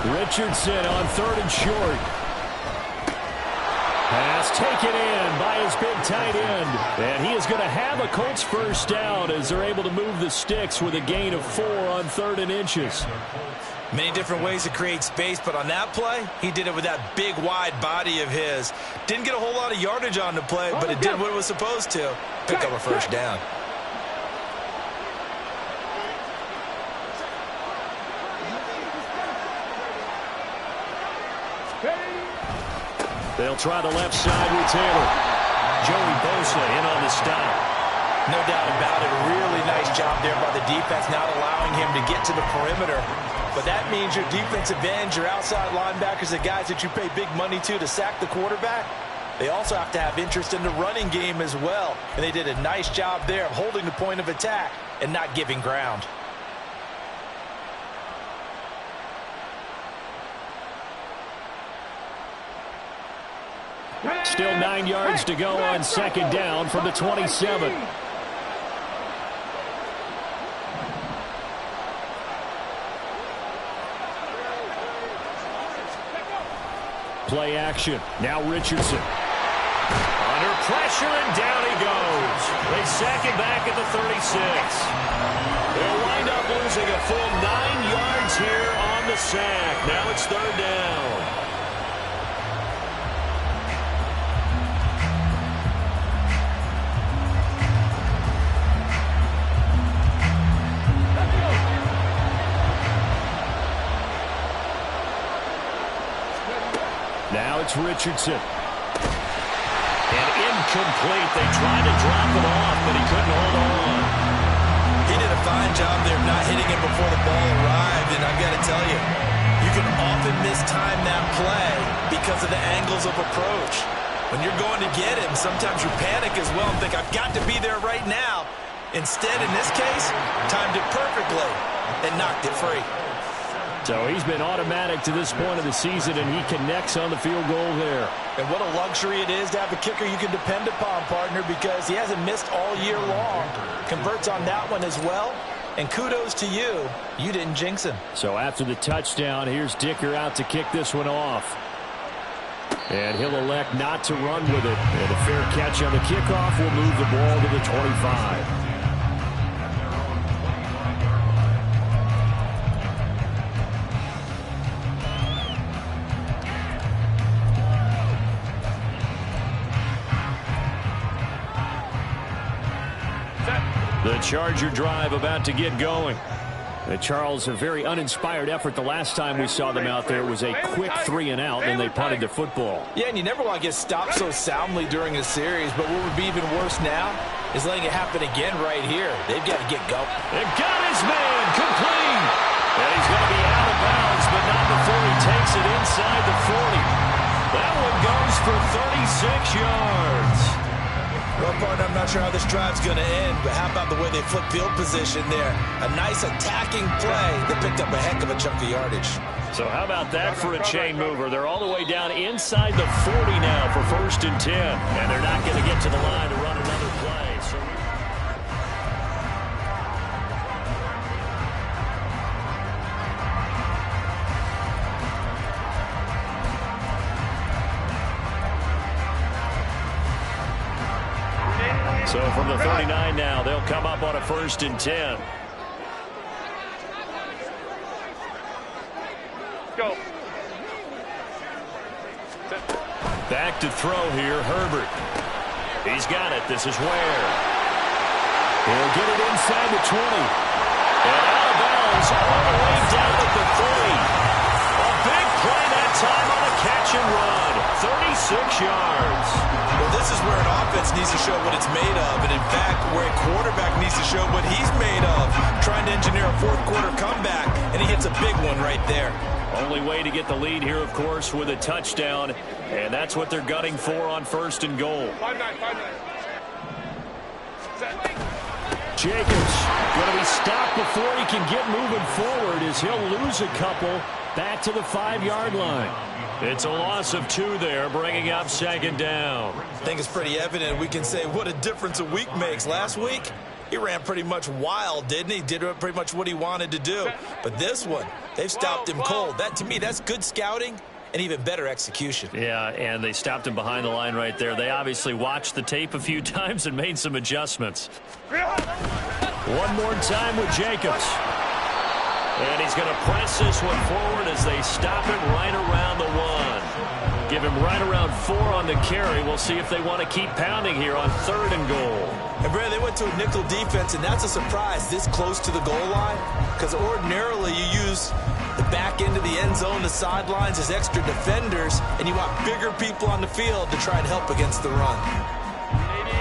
Richardson on 3rd and short. Pass taken in by his big tight end. And he is going to have a Colts first down as they're able to move the sticks with a gain of 4 on 3rd and inches. Many different ways to create space, but on that play, he did it with that big, wide body of his. Didn't get a whole lot of yardage on the play, but it did what it was supposed to. Pick up a first down. They'll try the left side with Taylor. Joey Bosa in on the stop. No doubt about it. Really nice job there by the defense, not allowing him to get to the perimeter. But that means your defensive ends, your outside linebackers, the guys that you pay big money to sack the quarterback, they also have to have interest in the running game as well. And they did a nice job there of holding the point of attack and not giving ground. Still 9 yards to go on 2nd down from the 27. Play action. Now Richardson. Under pressure, and down he goes. They sack him back at the 36. They'll wind up losing a full 9 yards here on the sack. Now it's 3rd down. Now it's Richardson. And incomplete. They tried to drop it off, but he couldn't hold on. He did a fine job there of not hitting him before the ball arrived. And I've got to tell you, you can often mistime that play because of the angles of approach. When you're going to get him, sometimes you panic as well and think, I've got to be there right now. Instead, in this case, timed it perfectly and knocked it free. So he's been automatic to this point of the season, and he connects on the field goal there. And what a luxury it is to have a kicker you can depend upon, partner, because he hasn't missed all year long. Converts on that one as well. And kudos to you. You didn't jinx him. So after the touchdown, here's Dicker out to kick this one off. And he'll elect not to run with it. And a fair catch on the kickoff will move the ball to the 25. The Charger drive about to get going. Charles, a very uninspired effort the last time we saw them out there. It was a quick 3-and-out, and they punted the football. Yeah, and you never want to get stopped so soundly during a series, but what would be even worse now is letting it happen again right here. They've got to get going. They've got his man complete. And he's going to be out of bounds, but not before he takes it inside the 40. That one goes for 36 yards. Well, partner, I'm not sure how this drive's going to end, but how about the way they flip field position there? A nice attacking play that picked up a heck of a chunk of yardage. So how about that for a chain mover? They're all the way down inside the 40 now for 1st and 10. And they're not going to get to the line to run another play. So So from the 39 now, they'll come up on a 1st and 10. Go. Back to throw here, Herbert. He's got it. This is Ware. He'll get it inside the 20. And out of bounds all the way down at the 30. A big play that time on a catch and run. 36 yards. Well, this is defense needs to show what it's made of. And in fact, where a quarterback needs to show what he's made of. Trying to engineer a fourth quarter comeback, and he hits a big one right there. Only way to get the lead here, of course, with a touchdown. And that's what they're gunning for on 1st and goal. 5-9, 5-9. Jacobs going to be stopped before he can get moving forward as he'll lose a couple back to the 5-yard line. It's a loss of 2 there, bringing up 2nd down. I think it's pretty evident. We can say what a difference a week makes. Last week, he ran pretty much wild, didn't he? Did pretty much what he wanted to do. But this one, they've stopped him cold. That, to me, that's good scouting and even better execution. Yeah, and they stopped him behind the line right there. They obviously watched the tape a few times and made some adjustments. One more time with Jacobs. And he's going to press this one forward as they stop him right around the 1. Give him right around 4 on the carry. We'll see if they want to keep pounding here on 3rd and goal. And, Brad, they went to a nickel defense, and that's a surprise this close to the goal line, because ordinarily you use the back end of the end zone, the sidelines as extra defenders, and you want bigger people on the field to try and help against the run.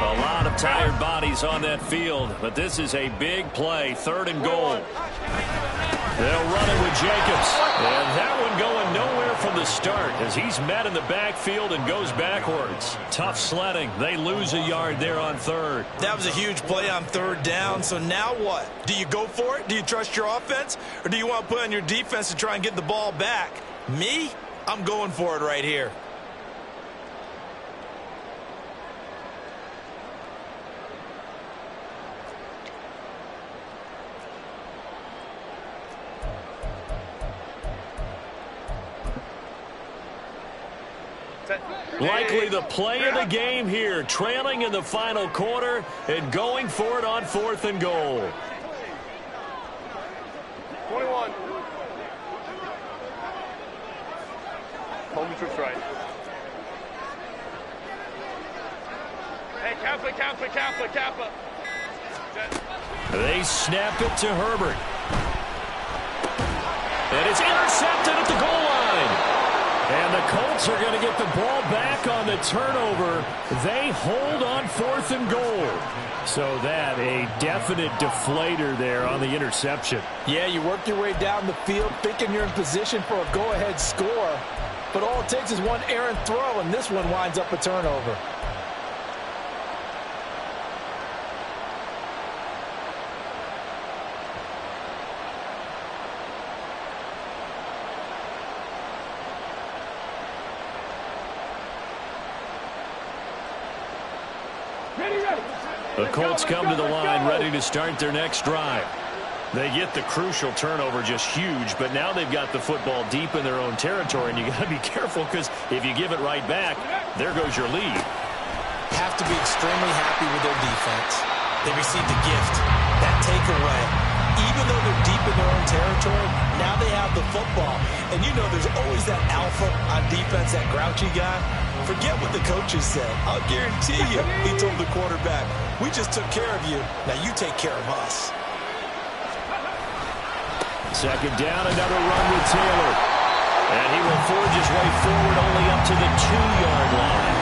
A lot of tired bodies on that field, but this is a big play, 3rd and goal. They'll run it with Jacobs, and that one going nowhere from the start as he's met in the backfield and goes backwards. Tough sledding. They lose a yard there on 3rd. That was a huge play on 3rd down, so now what? Do you go for it? Do you trust your offense? Or do you want to put on your defense to try and get the ball back? Me? I'm going for it right here. Likely the play of the game here, trailing in the final quarter and going for it on 4th and goal. 21. Home troops right. Hey, Kappa. They snap it to Herbert. And it's intercepted at the goal line. And the Colts are going to get the ball back on the turnover. They hold on 4th and goal. So that, a definite deflator there on the interception. Yeah, you work your way down the field thinking you're in position for a go-ahead score. But all it takes is one errant throw, and this one winds up a turnover. The Colts come to the line ready to start their next drive. They get the crucial turnover, just huge, but now they've got the football deep in their own territory, and you got to be careful because if you give it right back, there goes your lead. Have to be extremely happy with their defense. They received a gift, that takeaway. Even though they're deep in their own territory, now they have the football. And you know there's always that alpha on defense, that grouchy guy. Forget what the coaches said. I'll guarantee you, he told the quarterback, we just took care of you. Now you take care of us. 2nd down, another run with Taylor. And he will forge his way forward only up to the 2-yard line.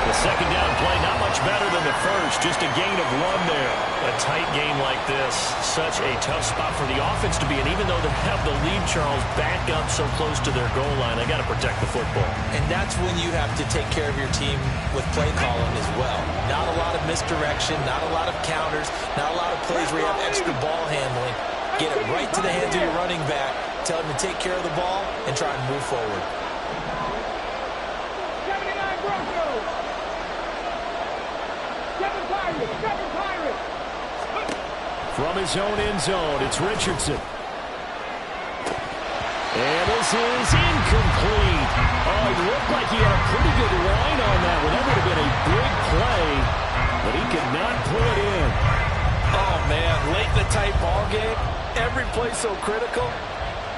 The 2nd down play, not much better than the first, just a gain of 1 there. A tight game like this, such a tough spot for the offense to be in. Even though they have the lead, Charles, back up so close to their goal line, they got to protect the football. And that's when you have to take care of your team with play calling as well. Not a lot of misdirection, not a lot of counters, not a lot of plays where you have extra ball handling. Get it right to the hands of your running back, tell him to take care of the ball, and try and move forward. 79 Broncos! 7 Pirates! From his own end zone, it's Richardson. And this is incomplete. Oh, it looked like he had a pretty good line on that one. That would have been a big play, but he could not pull it in. Oh, man, late in the tight ball game, every play so critical,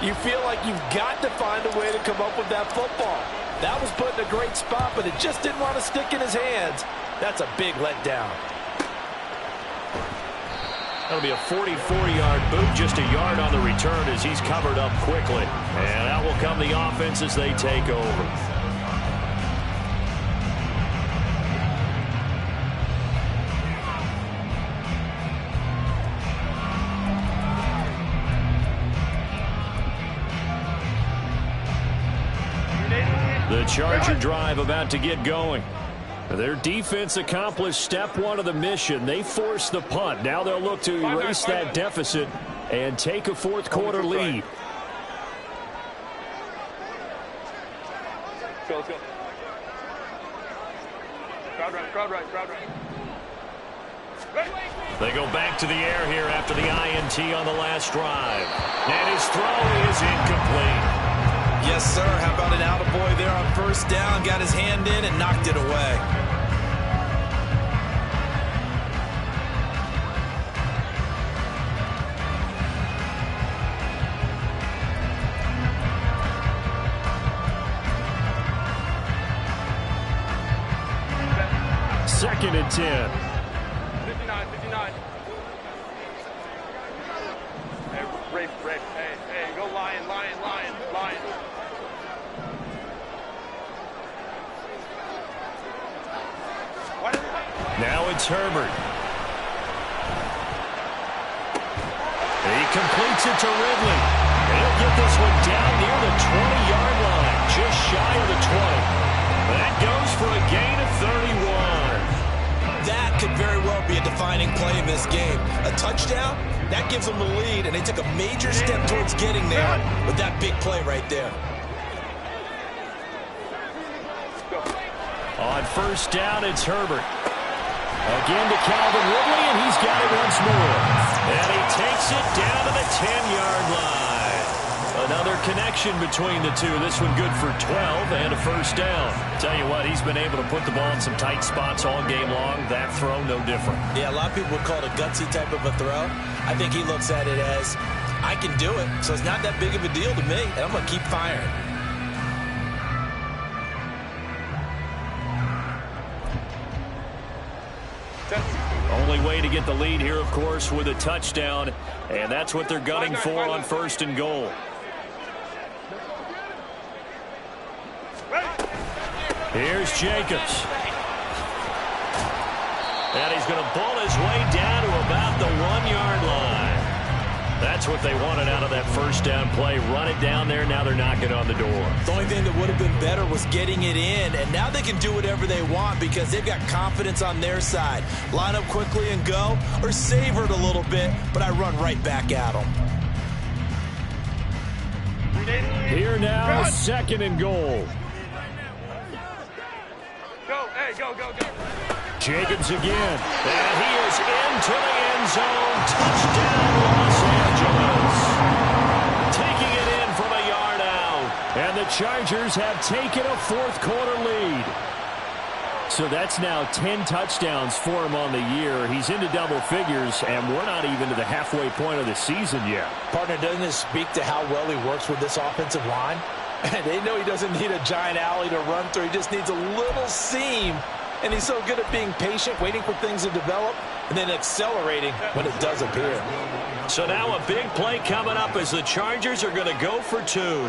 you feel like you've got to find a way to come up with that football. That was put in a great spot, but it just didn't want to stick in his hands. That's a big letdown. That'll be a 44-yard boot, just a yard on the return as he's covered up quickly. And out will come the offense as they take over. Charger drive about to get going. Their defense accomplished step one of the mission. They forced the punt. Now they'll look to erase that deficit and take a fourth quarter lead. Let's go. Crowd right, crowd right, crowd right. They go back to the air here after the INT on the last drive. And his throw is incomplete. Yes, sir. How about an attaboy there on first down? Got his hand in and knocked it away. Second and 10. 59. Hey, Rafe. Hey, go Lion. Now it's Herbert. He completes it to Ridley. He'll get this one down near the 20-yard line, just shy of the 20. That goes for a gain of 31. That could very well be a defining play in this game. A touchdown, that gives them the lead, and they took a major step towards getting there with that big play right there. On first down, it's Herbert. Again to Calvin Ridley, and he's got it once more. And he takes it down to the 10-yard line. Another connection between the two. This one good for 12 and a first down. Tell you what, he's been able to put the ball in some tight spots all game long. That throw, no different. Yeah, a lot of people would call it a gutsy type of a throw. I think he looks at it as, I can do it, so it's not that big of a deal to me, and I'm going to keep firing. Only way to get the lead here, of course, with a touchdown, and that's what they're gunning for on first and goal. Here's Jacobs. And he's going to bull his way down to about the 1-yard line. That's what they wanted out of that first down play. Run it down there. Now they're knocking on the door. The only thing that would have been better was getting it in, and now they can do whatever they want because they've got confidence on their side. Line up quickly and go, or savor it a little bit, but I run right back at them. Here now, second and goal. Go, hey, go. Jacobs again. And he is into the end zone. Touchdown, Los Angeles. Taking it in from a yard out. And the Chargers have taken a fourth quarter lead. So that's now 10 touchdowns for him on the year. He's into double figures, and we're not even to the halfway point of the season yet. Partner, doesn't this speak to how well he works with this offensive line? They know he doesn't need a giant alley to run through. He just needs a little seam. And he's so good at being patient, waiting for things to develop, and then accelerating when it does appear. So now a big play coming up as the Chargers are going to go for two.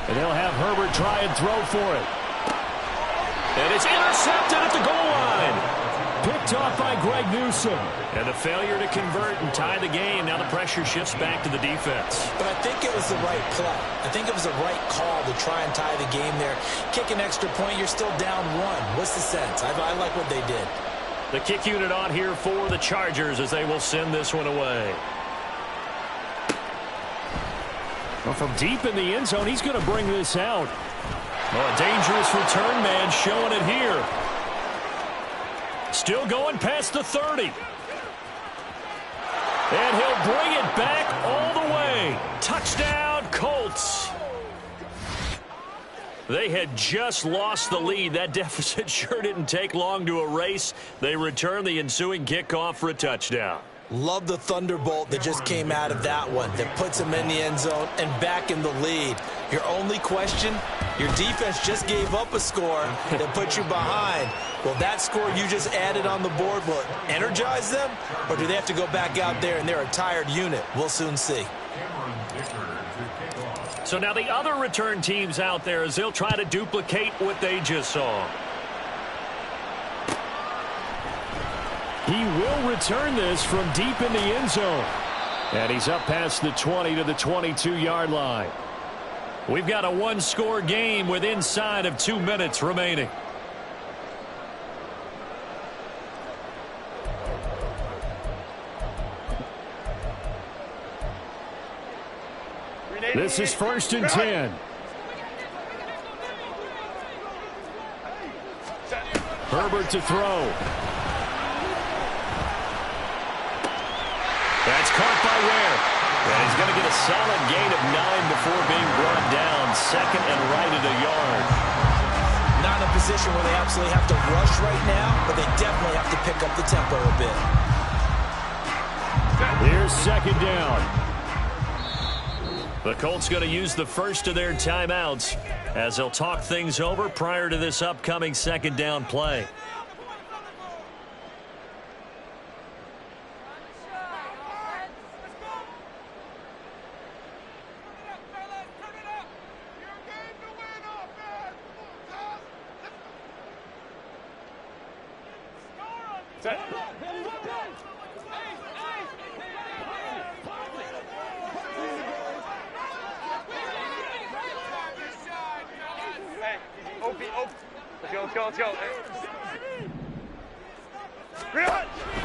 And they'll have Herbert try and throw for it. And it's intercepted at the goal line. Picked off by Greg Newsome. And a failure to convert and tie the game. Now the pressure shifts back to the defense. But I think it was the right play. I think it was the right call to try and tie the game there. Kick an extra point, you're still down one. What's the sense? I like what they did. The kick unit on here for the Chargers as they will send this one away. Well, from deep in the end zone, he's going to bring this out. Well, a dangerous return man showing it here. Still going past the 30. And he'll bring it back all the way. Touchdown, Colts. They had just lost the lead. That deficit sure didn't take long to erase. They return the ensuing kickoff for a touchdown. Love the thunderbolt that just came out of that one that puts them in the end zone and back in the lead. Your only question, your defense just gave up a score that put you behind. Will that score you just added on the board will energize them, or do they have to go back out there and they're a tired unit? We'll soon see. So now the other return teams out there as they'll try to duplicate what they just saw. He will return this from deep in the end zone. And he's up past the 20 to the 22-yard line. We've got a one-score game with inside of 2 minutes remaining. This is 1st and 10. Herbert to throw. That's caught by Ware. And he's going to get a solid gain of 9 before being brought down. 2nd and right at a yard. Not in a position where they absolutely have to rush right now, but they definitely have to pick up the tempo a bit. Here's 2nd down. The Colts going to use the first of their timeouts as they'll talk things over prior to this upcoming 2nd down play. Let's go.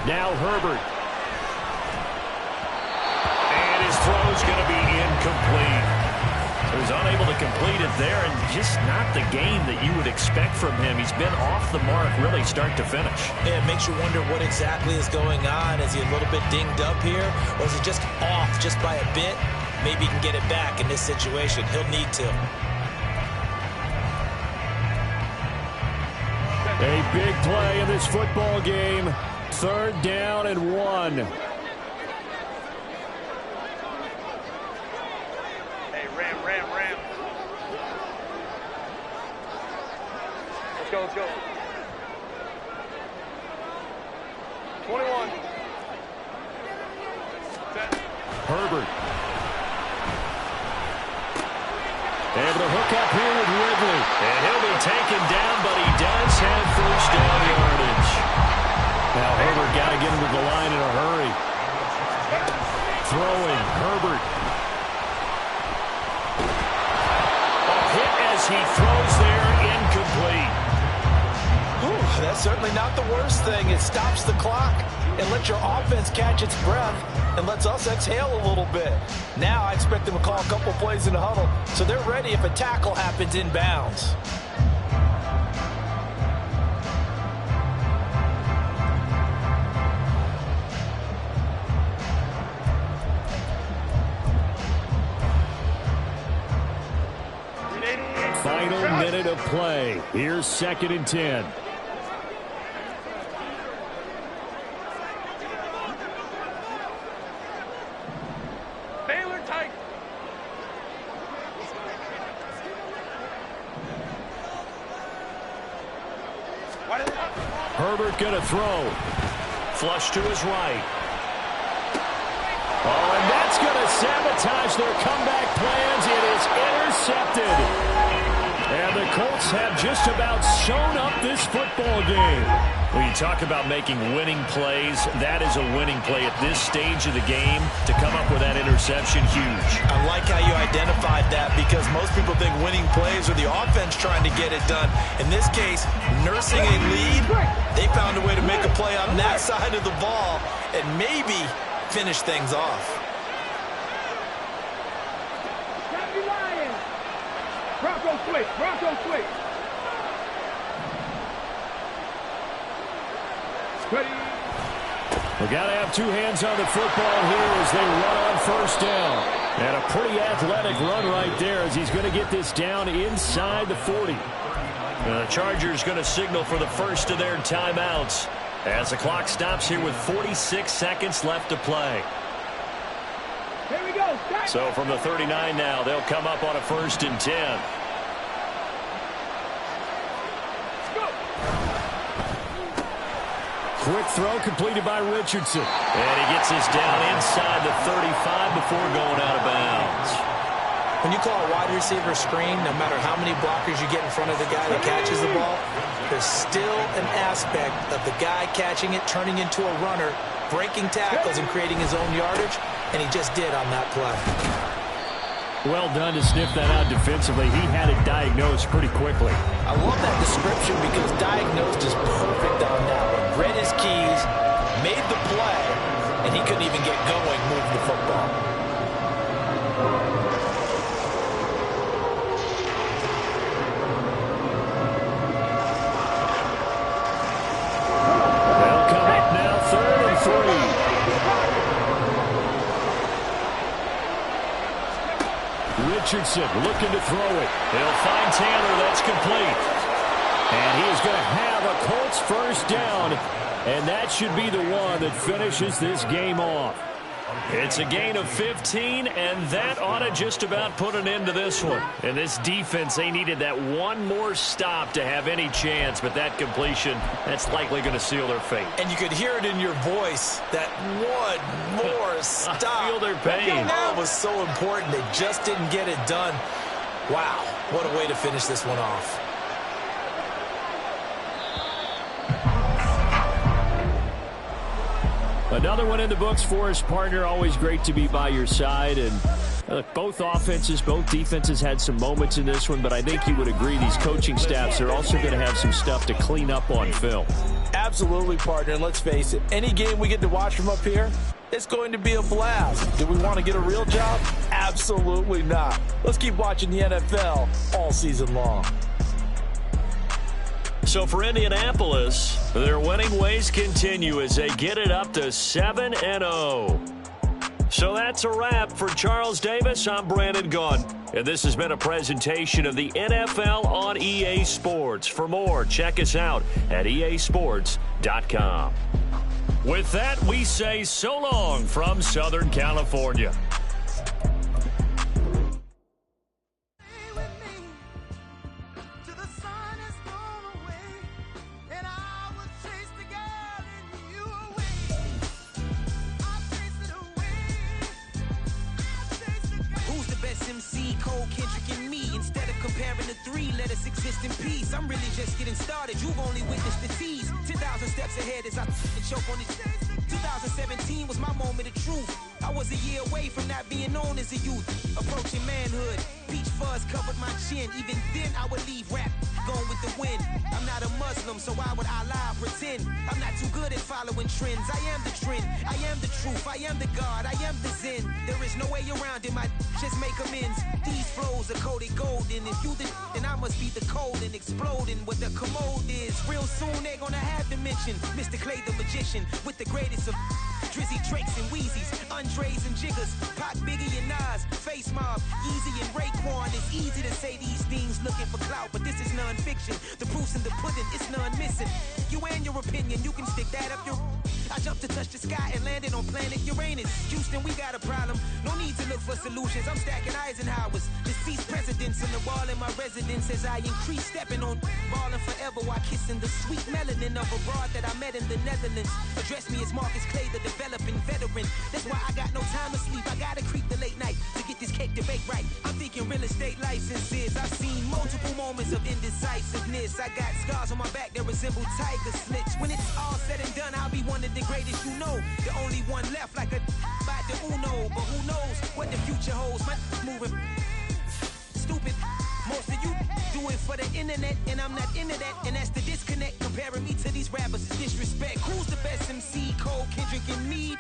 Now Herbert. And his throw's going to be incomplete. So he's unable to complete it there, and just not the game that you would expect from him. He's been off the mark really start to finish. Yeah, it makes you wonder what exactly is going on. Is he a little bit dinged up here, or is it just off just by a bit? Maybe he can get it back in this situation. He'll need to. A big play in this football game. 3rd down and 1. Hey, Ram. Let's go. 21. Set. Herbert. Able to hook up here with Ridley. And he'll be taken down, but he does have first down yardage. Now Herbert got to get him to the line in a hurry. Throwing, Herbert. A hit as he throws there, incomplete. Ooh, that's certainly not the worst thing. It stops the clock and lets your offense catch its breath and lets us exhale a little bit. Now I expect them to call a couple plays in the huddle so they're ready if a tackle happens inbounds. Final minute of play. Here's 2nd and 10. Baylor tight. Herbert going to throw. Flush to his right. Oh, and that's going to sabotage their comeback plans. It is intercepted. And the Colts have just about sewn up this football game. When you talk about making winning plays, that is a winning play at this stage of the game. To come up with that interception, huge. I like how you identified that because most people think winning plays are the offense trying to get it done. In this case, nursing a lead, they found a way to make a play on that side of the ball and maybe finish things off. Bronco switch. Ready. We got to have two hands on the football here as they run on 1st down. And a pretty athletic run right there as he's going to get this down inside the 40. The Chargers going to signal for the first of their timeouts as the clock stops here with 46 seconds left to play. Here we go. So from the 39 now, they'll come up on a 1st and 10. Quick throw completed by Richardson. And he gets this down inside the 35 before going out of bounds. When you call a wide receiver screen, no matter how many blockers you get in front of the guy that catches the ball, there's still an aspect of the guy catching it, turning into a runner, breaking tackles and creating his own yardage, and he just did on that play. Well done to sniff that out defensively. He had it diagnosed pretty quickly. I love that description because diagnosed is perfect on that one. Read his keys, made the play, and he couldn't even get going moving the football. They'll come up now, 3rd and 3. Richardson looking to throw it. They'll find Tanner. That's complete. And he is going to have a Colts first down. And that should be the one that finishes this game off. It's a gain of 15, and that ought to just about put an end to this one. And this defense, they needed that one more stop to have any chance, but that completion, that's likely going to seal their fate. And you could hear it in your voice, that one more stop. I feel their pain. Oh, it was so important. They just didn't get it done. Wow, what a way to finish this one off. Another one in the books for his partner. Always great to be by your side. And both offenses, both defenses had some moments in this one, but I think you would agree these coaching staffs are also going to have some stuff to clean up on film. Absolutely, partner. And let's face it, any game we get to watch from up here, it's going to be a blast. Do we want to get a real job? Absolutely not. Let's keep watching the NFL all season long. So for Indianapolis, their winning ways continue as they get it up to 7-0. So that's a wrap. For Charles Davis, I'm Brandon Gaudin. And this has been a presentation of the NFL on EA Sports. For more, check us out at easports.com. With that, we say so long from Southern California. Exist in peace. I'm really just getting started. You've only witnessed the tease. 10,000 steps ahead as I choke on it. 2017 was my moment of truth. I was a year away from not being known as a youth. Approaching manhood. Peach fuzz covered my chin. Even then I would leave rap going with the wind. I'm not a Muslim, so why would I lie or pretend? I'm not too good at following trends. I am the trend. I am the truth. I am the God. I am the Zen. There is no way around it. My just make amends. These flows are coated golden. If you then I must be the cold and exploding what the commode is. Real soon they're gonna have to mention Mr. Clay the magician with the greatest of Drizzy, Drakes, and Wheezies, Andres and Jiggers, Pac, Biggie, and Nas, Face Mob, Yeezy, and Raekwon. It's easy to say these things looking for clout, but this is non-fiction. The proof's in the pudding, it's none missing. You and your opinion, you can stick that up your... I jumped to touch the sky and landed on planet Uranus. Houston, we got a problem. No need to look for solutions. I'm stacking Eisenhowers. Deceased presidents in the wall in my residence as I increase stepping on ballin' forever while kissing the sweet melanin of a broad that I met in the Netherlands. Address me as Marcus Clay, the developing veteran. That's why I got no time to sleep. I gotta creep the late night to get this cake to bake right. I'm thinking real estate licenses. I've seen multiple moments of indecisiveness. I got scars on my back that resemble tiger slits. When it's all said and done, I'll be one of the greatest you know. The only one left like a by the Uno. But who knows what the future holds. My moving stupid. Most of you do it for the internet, and I'm not into that. And that's the disconnect. Comparing me to these rappers is disrespect. Who's the best MC? Cole, Kendrick, and me?